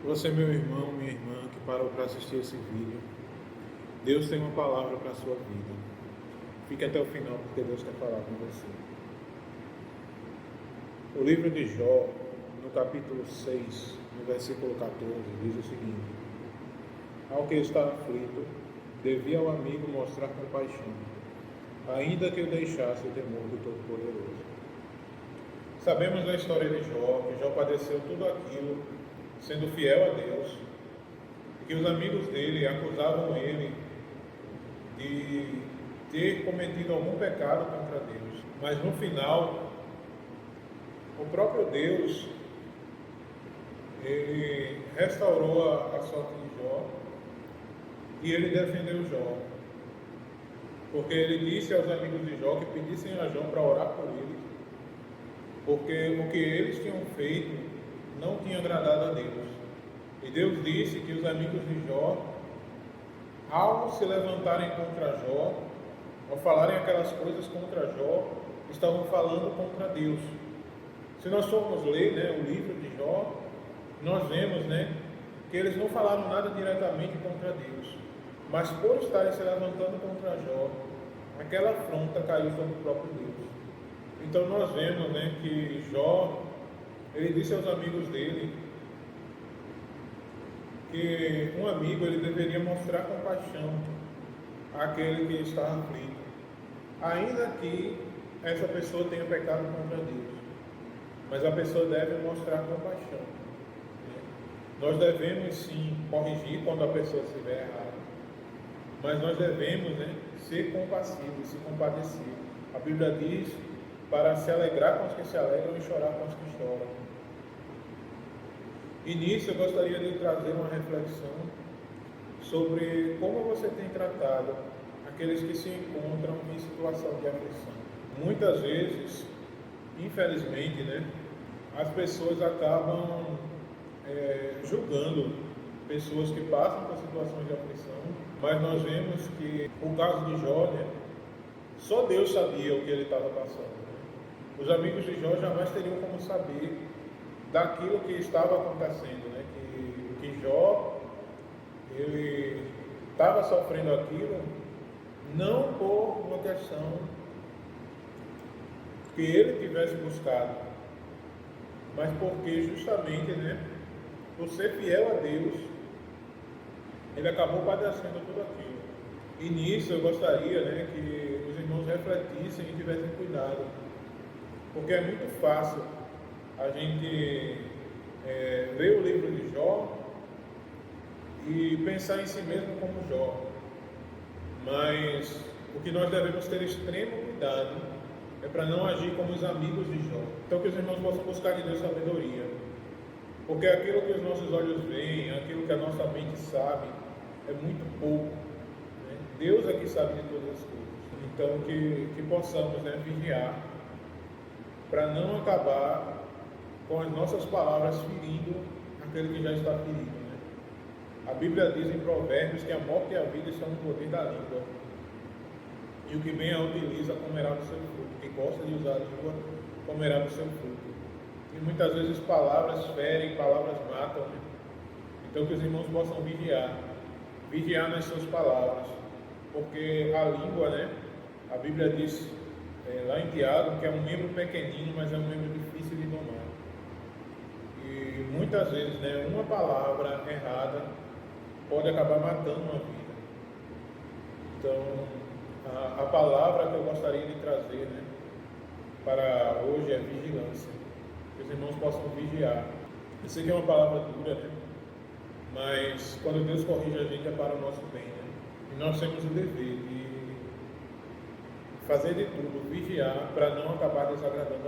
Você, meu irmão, minha irmã, que parou para assistir esse vídeo, Deus tem uma palavra para a sua vida. Fique até o final, porque Deus quer falar com você. O livro de Jó, no capítulo 6, no versículo 14, diz o seguinte: Ao que está aflito, devia ao amigo mostrar compaixão, ainda que o deixasse o temor do Todo-Poderoso. Sabemos da história de Jó, que Jó padeceu tudo aquilo, sendo fiel a Deus, e que os amigos dele acusavam ele de ter cometido algum pecado contra Deus. Mas no final, o próprio Deus, ele restaurou a sorte de Jó e ele defendeu Jó. Porque ele disse aos amigos de Jó que pedissem a Jó para orar por ele, porque o que eles tinham feito não tinha agradado a Deus. E Deus disse que os amigos de Jó, ao se levantarem contra Jó, ao falarem aquelas coisas contra Jó, estavam falando contra Deus. Se nós formos ler, o livro de Jó, nós vemos, que eles não falaram nada diretamente contra Deus, mas por estarem se levantando contra Jó, aquela afronta caiu sobre o próprio Deus. Então nós vemos, que Jó, ele disse aos amigos dele que um amigo ele deveria mostrar compaixão àquele que está aflito, ainda que essa pessoa tenha pecado contra Deus, mas a pessoa deve mostrar compaixão. Nós devemos sim corrigir quando a pessoa estiver errada, mas nós devemos ser compassivos, se compadecer. A Bíblia diz para se alegrar com os que se alegram e chorar com os que choram. E nisso eu gostaria de trazer uma reflexão sobre como você tem tratado aqueles que se encontram em situação de aflição. Muitas vezes, infelizmente, as pessoas acabam julgando pessoas que passam por situações de aflição, mas nós vemos que o caso de Jó, só Deus sabia o que ele estava passando. Os amigos de Jó jamais teriam como saber daquilo que estava acontecendo, que Jó, ele estava sofrendo aquilo não por uma questão que ele tivesse buscado, mas porque justamente, por ser fiel a Deus, ele acabou padecendo tudo aquilo. E nisso eu gostaria, que os irmãos refletissem e tivessem cuidado, porque é muito fácil a gente ler o livro de Jó e pensar em si mesmo como Jó, mas o que nós devemos ter extremo cuidado é para não agir como os amigos de Jó. Então que os irmãos possam buscar de Deus sabedoria, porque aquilo que os nossos olhos veem, aquilo que a nossa mente sabe, é muito pouco. Deus é que sabe de todas as coisas. Então que possamos vigiar para não acabar com as nossas palavras ferindo aquele que já está ferido. A Bíblia diz em Provérbios que a morte e a vida estão no poder da língua, e o que bem a utiliza comerá do seu fruto. Quem gosta de usar a língua comerá do seu fruto. E muitas vezes palavras ferem, palavras matam. Então que os irmãos possam vigiar nas suas palavras, porque a língua, a Bíblia diz lá em Tiago que é um membro pequenino, mas é um membro difícil de domar. E muitas vezes, uma palavra errada pode acabar matando uma vida. Então, a palavra que eu gostaria de trazer, para hoje é vigilância. Que os irmãos possam vigiar. Eu sei que é uma palavra dura, mas quando Deus corrige a gente é para o nosso bem, E nós temos o dever de fazer de tudo, vigiar, para não acabar desagradando